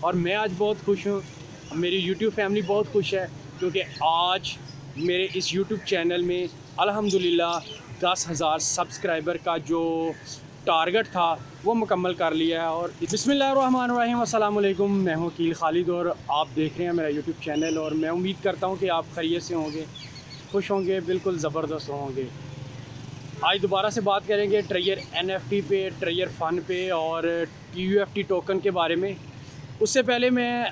और मैं आज बहुत खुश हूँ, मेरी यूट्यूब फैमिली बहुत खुश है क्योंकि आज मेरे इस यूट्यूब चैनल में अल्हम्दुलिल्लाह 10,000 सब्सक्राइबर का जो टारगेट था वो मुकम्मल कर लिया है। और बिस्मिल्लाहिर्रहमानिर्रहीम, अस्सलाम वालेकुम। मैं हूँ कील खालिद और आप देख रहे हैं मेरा यूट्यूब चैनल। और मैं उम्मीद करता हूँ कि आप खैरियत से होंगे, खुश होंगे, बिल्कुल ज़बरदस्त होंगे। आज दोबारा से बात करेंगे ट्रेजर NFT पे, ट्रेजर फ़न पे और TUFT टोकन के बारे में। उससे पहले मैं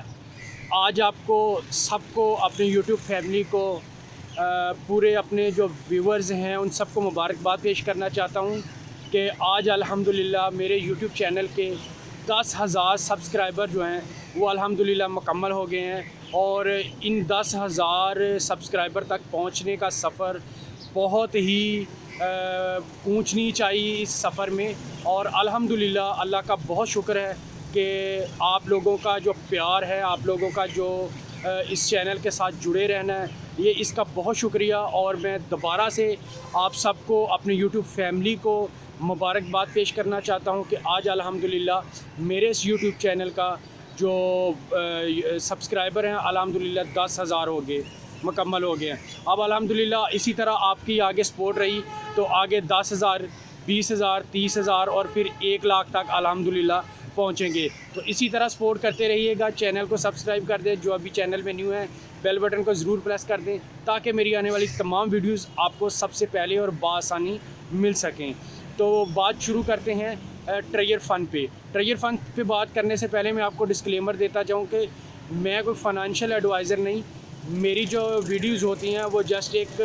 आज आपको सबको, अपनी यूट्यूब फैमिली को, पूरे अपने जो व्यूवर्स हैं उन सबको मुबारकबाद पेश करना चाहता हूँ कि आज अल्हम्दुलिल्लाह मेरे यूट्यूब चैनल के 10,000 सब्सक्राइबर जो हैं वो अल्हम्दुलिल्लाह मुकम्मल हो गए हैं। और इन 10,000 सब्सक्राइबर तक पहुँचने का सफ़र बहुत ही ऊंच नीच आई इस सफ़र में। और अल्हम्दुलिल्लाह अल्लाह का बहुत शुक्र है कि आप लोगों का जो प्यार है, आप लोगों का जो इस चैनल के साथ जुड़े रहना है, ये इसका बहुत शुक्रिया। और मैं दोबारा से आप सबको, अपनी यूट्यूब फैमिली को मुबारकबाद पेश करना चाहता हूँ कि आज अल्हम्दुलिल्लाह मेरे इस यूट्यूब चैनल का जो सब्सक्राइबर हैं अल्हम्दुलिल्लाह 10,000 हो गए, मुकम्मल हो गए हैं। अब अल्हम्दुलिल्लाह इसी तरह आपकी आगे सपोर्ट रही तो आगे 10,000, 20,000, 30,000 और फिर 1 लाख तक अल्हम्दुलिल्लाह पहुँचेंगे। तो इसी तरह सपोर्ट करते रहिएगा। चैनल को सब्सक्राइब कर दें, जो अभी चैनल में न्यू है बेल बटन को ज़रूर प्रेस कर दें ताकि मेरी आने वाली तमाम वीडियोस आपको सबसे पहले और बआसानी मिल सकें। तो बात शुरू करते हैं ट्रेजर फ़न पे। ट्रेजर फ़न पे बात करने से पहले मैं आपको डिस्क्लेमर देता जाऊँ कि मैं कोई फ़ाइनेंशियल एडवाइज़र नहीं। मेरी जो वीडियोज़ होती हैं वो जस्ट एक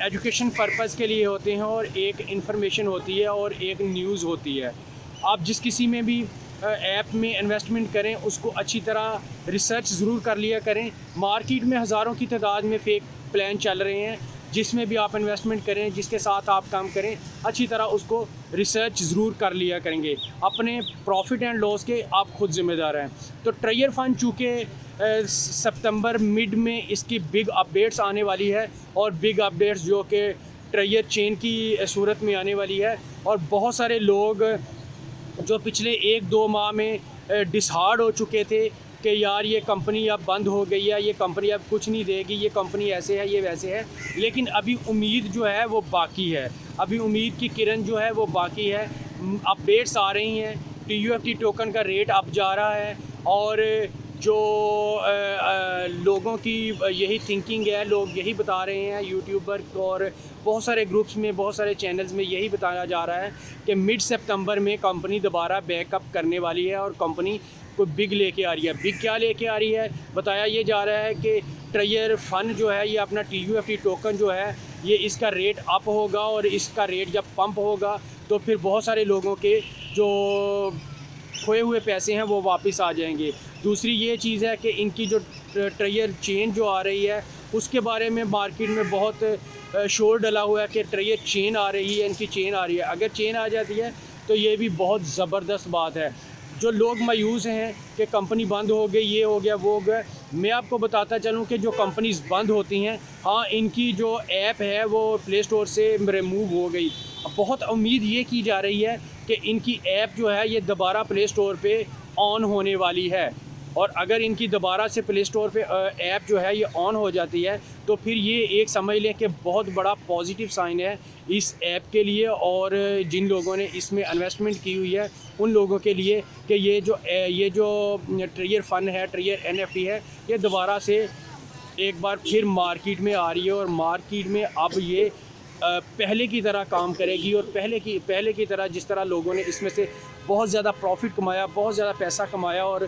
एजुकेशन पर्पज़ के लिए होते हैं और एक इन्फॉर्मेशन होती है और एक न्यूज़ होती है। आप जिस किसी में भी ऐप में इन्वेस्टमेंट करें उसको अच्छी तरह रिसर्च ज़रूर कर लिया करें। मार्केट में हज़ारों की तादाद में फ़ेक प्लान चल रहे हैं, जिसमें भी आप इन्वेस्टमेंट करें, जिसके साथ आप काम करें, अच्छी तरह उसको रिसर्च ज़रूर कर लिया करेंगे। अपने प्रॉफिट एंड लॉस के आप ख़ुद ज़िम्मेदार हैं। तो ट्रेजर फ़न चूँकि सितंबर मिड में इसकी बिग अपडेट्स आने वाली है और बिग अपडेट्स जो कि ट्रेजर चेन की सूरत में आने वाली है। और बहुत सारे लोग जो पिछले 1-2 माह में डिसहार्ड हो चुके थे कि यार ये कंपनी अब बंद हो गई है, ये कंपनी अब कुछ नहीं देगी, ये कंपनी ऐसे है, ये वैसे है, लेकिन अभी उम्मीद जो है वो बाकी है। अभी उम्मीद की किरण जो है वो बाकी है। अपडेट्स आ रही हैं, TUFT टोकन का रेट अप जा रहा है और जो लोगों की यही थिंकिंग है, लोग यही बता रहे हैं यूट्यूबर और बहुत सारे ग्रुप्स में, बहुत सारे चैनल्स में यही बताया जा रहा है कि मिड सितंबर में कंपनी दोबारा बैकअप करने वाली है और कंपनी कोई बिग लेके आ रही है। बिग क्या लेके आ रही है? बताया ये जा रहा है कि ट्रेजर फ़न जो है, ये अपना TUFT टोकन जो है, ये इसका रेट अप होगा और इसका रेट जब पंप होगा तो फिर बहुत सारे लोगों के जो खोए हुए पैसे हैं वो वापस आ जाएंगे। दूसरी ये चीज़ है कि इनकी जो ट्रेजर चेन जो आ रही है उसके बारे में मार्केट में बहुत शोर डला हुआ है कि ट्रेजर चेन आ रही है, इनकी चेन आ रही है। अगर चेन आ जाती है तो ये भी बहुत ज़बरदस्त बात है। जो लोग मायूस हैं कि कंपनी बंद हो गई, ये हो गया, वो हो गया, मैं आपको बताता चलूँ कि जो कंपनीज़ बंद होती हैं, हाँ, इनकी जो ऐप है वो प्ले स्टोर से रिमूव हो गई। बहुत उम्मीद ये की जा रही है कि इनकी ऐप जो है ये दोबारा प्ले स्टोर पे ऑन होने वाली है। और अगर इनकी दोबारा से प्ले स्टोर पे ऐप जो है ये ऑन हो जाती है तो फिर ये एक समझ लें कि बहुत बड़ा पॉजिटिव साइन है इस ऐप के लिए और जिन लोगों ने इसमें इन्वेस्टमेंट की हुई है उन लोगों के लिए कि ये जो ट्रेजर फ़न है, ट्रेजर NFT है, ये दोबारा से एक बार फिर मार्केट में आ रही है और मार्केट में अब ये पहले की तरह काम करेगी और पहले की तरह जिस तरह लोगों ने इसमें से बहुत ज़्यादा प्रॉफिट कमाया, बहुत ज़्यादा पैसा कमाया और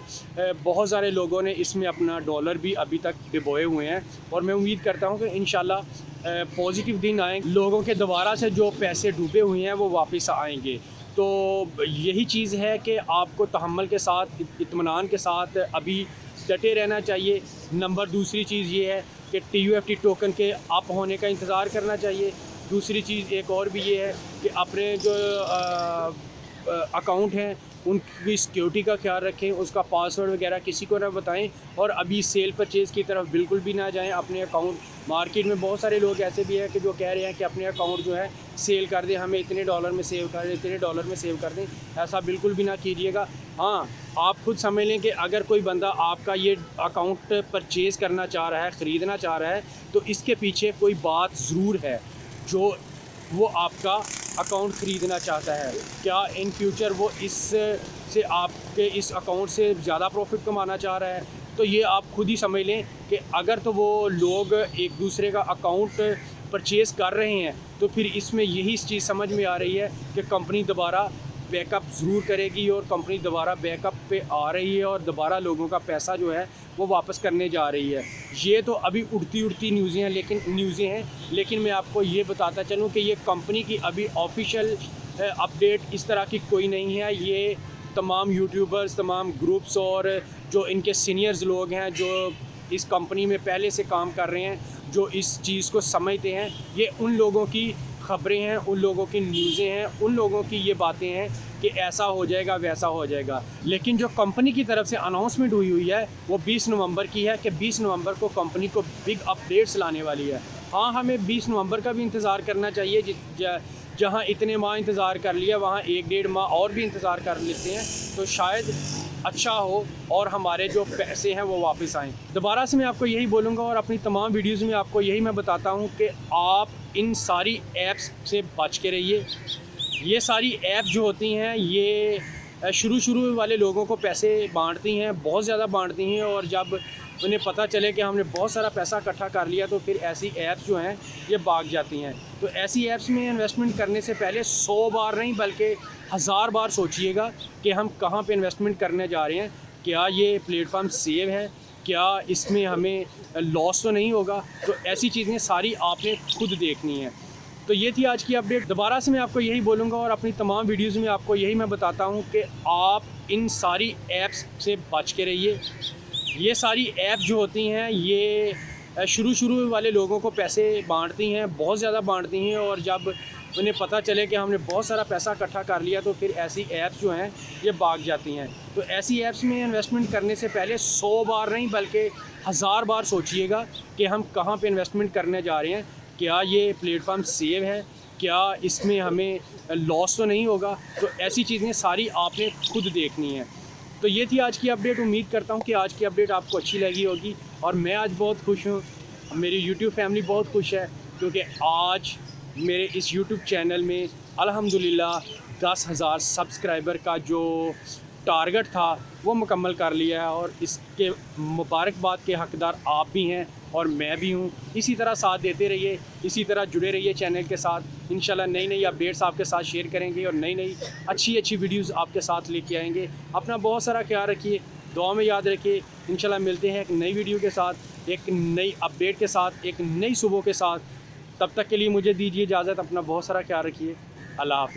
बहुत सारे लोगों ने इसमें अपना डॉलर भी अभी तक डिबोए हुए हैं। और मैं उम्मीद करता हूँ कि इंशाल्लाह पॉजिटिव दिन आएंगे, लोगों के दोबारा से जो पैसे डूबे हुए हैं वो वापस आएंगे। तो यही चीज़ है कि आपको तहम्मुल के साथ, इत्मीनान के साथ अभी डटे रहना चाहिए। नंबर दूसरी चीज़ ये है कि TUFT टोकन के अप होने का इंतज़ार करना चाहिए। दूसरी चीज़ एक और भी ये है कि अपने जो अकाउंट हैं उनकी सिक्योरिटी का ख्याल रखें, उसका पासवर्ड वगैरह किसी को ना बताएं और अभी सेल परचेज़ की तरफ बिल्कुल भी ना जाएं। अपने अकाउंट मार्केट में बहुत सारे लोग ऐसे भी हैं कि जो कह रहे हैं कि अपने अकाउंट जो है सेल कर दें, हमें इतने डॉलर में सेव कर दें, इतने डॉलर में सेव कर दें। ऐसा बिल्कुल भी ना कीजिएगा। हाँ, आप खुद समझ लें कि अगर कोई बंदा आपका ये अकाउंट परचेज़ करना चाह रहा है, ख़रीदना चाह रहा है, तो इसके पीछे कोई बात ज़रूर है जो वो आपका अकाउंट ख़रीदना चाहता है। क्या इन फ्यूचर वो इस से आपके इस अकाउंट से ज़्यादा प्रॉफिट कमाना चाह रहा है? तो ये आप खुद ही समझ लें कि अगर तो वो लोग एक दूसरे का अकाउंट परचेज़ कर रहे हैं, तो फिर इसमें यही चीज़ समझ में आ रही है कि कंपनी दोबारा बैकअप ज़रूर करेगी और कंपनी दोबारा बैकअप पे आ रही है और दोबारा लोगों का पैसा जो है वो वापस करने जा रही है। ये तो अभी उड़ती न्यूज़ें हैं, लेकिन मैं आपको ये बताता चलूँ कि ये कंपनी की अभी ऑफिशियल अपडेट इस तरह की कोई नहीं है। ये तमाम यूट्यूबर्स, तमाम ग्रुप्स और जो इनके सीनियर्स लोग हैं, जो इस कंपनी में पहले से काम कर रहे हैं, जो इस चीज़ को समझते हैं, ये उन लोगों की ख़बरें हैं, उन लोगों की न्यूज़ें हैं, उन लोगों की ये बातें हैं कि ऐसा हो जाएगा, वैसा हो जाएगा। लेकिन जो कंपनी की तरफ से अनाउंसमेंट हुई है वो 20 नवंबर की है कि 20 नवंबर को कंपनी को बिग अपडेट्स लाने वाली है। हाँ, हमें 20 नवंबर का भी इंतज़ार करना चाहिए। जहाँ इतने माह इंतज़ार कर लिया, वहाँ 1-1.5 माह और भी इंतज़ार कर लेते हैं तो शायद अच्छा हो और हमारे जो पैसे हैं वो वापस आएँ। दोबारा से मैं आपको यही बोलूँगा और अपनी तमाम वीडियोज़ में आपको यही मैं बताता हूँ कि आप इन सारी ऐप्स से बच के रहिए। ये सारी ऐप जो होती हैं ये शुरू वाले लोगों को पैसे बांटती हैं, बहुत ज़्यादा बांटती हैं, और जब उन्हें पता चले कि हमने बहुत सारा पैसा इकट्ठा कर लिया तो फिर ऐसी ऐप्स जो हैं ये भाग जाती हैं। तो ऐसी ऐप्स में इन्वेस्टमेंट करने से पहले 100 बार नहीं बल्कि 1000 बार सोचिएगा कि हम कहाँ पे इन्वेस्टमेंट करने जा रहे हैं। क्या ये प्लेटफॉर्म सेव है? क्या इसमें हमें लॉस तो नहीं होगा? तो ऐसी चीज़ें सारी आपने खुद देखनी है। तो ये थी आज की अपडेट। दोबारा से मैं आपको यही बोलूँगा और अपनी तमाम वीडियोज़ में आपको यही मैं बताता हूँ कि आप इन सारी ऐप्स से बच के रहिए। ये सारी ऐप जो होती हैं ये शुरू वाले लोगों को पैसे बांटती हैं, बहुत ज़्यादा बांटती हैं, और जब उन्हें पता चले कि हमने बहुत सारा पैसा इकट्ठा कर लिया तो फिर ऐसी ऐप्स जो हैं ये भाग जाती हैं। तो ऐसी ऐप्स में इन्वेस्टमेंट करने से पहले 100 बार नहीं बल्कि 1000 बार सोचिएगा कि हम कहाँ पे इन्वेस्टमेंट करने जा रहे हैं। क्या ये प्लेटफॉर्म सेव है? क्या इसमें हमें लॉस तो नहीं होगा? तो ऐसी चीज़ें सारी आपने खुद देखनी है। तो ये थी आज की अपडेट। उम्मीद करता हूँ कि आज की अपडेट आपको अच्छी लगी होगी और मैं आज बहुत खुश हूँ, मेरी यूट्यूब फैमिली बहुत खुश है, क्योंकि आज मेरे इस यूट्यूब चैनल में अल्हम्दुलिल्लाह 10,000 सब्सक्राइबर का जो टारगेट था वो मुकम्मल कर लिया है, और इसके मुबारकबाद के हकदार आप भी हैं और मैं भी हूँ। इसी तरह साथ देते रहिए, इसी तरह जुड़े रहिए चैनल के साथ। इंशाल्लाह नई अपडेट्स आपके साथ शेयर करेंगे और नई अच्छी वीडियोज़ आपके साथ लेके आएंगे। अपना बहुत सारा ख्याल रखिए, दुआ में याद रखिए। इंशाल्लाह मिलते हैं एक नई वीडियो के साथ, एक नई अपडेट के साथ, एक नई सुबह के साथ। तब तक के लिए मुझे दीजिए इजाज़त। अपना बहुत सारा ख्याल रखिए। अल्लाह हाफ़िज़।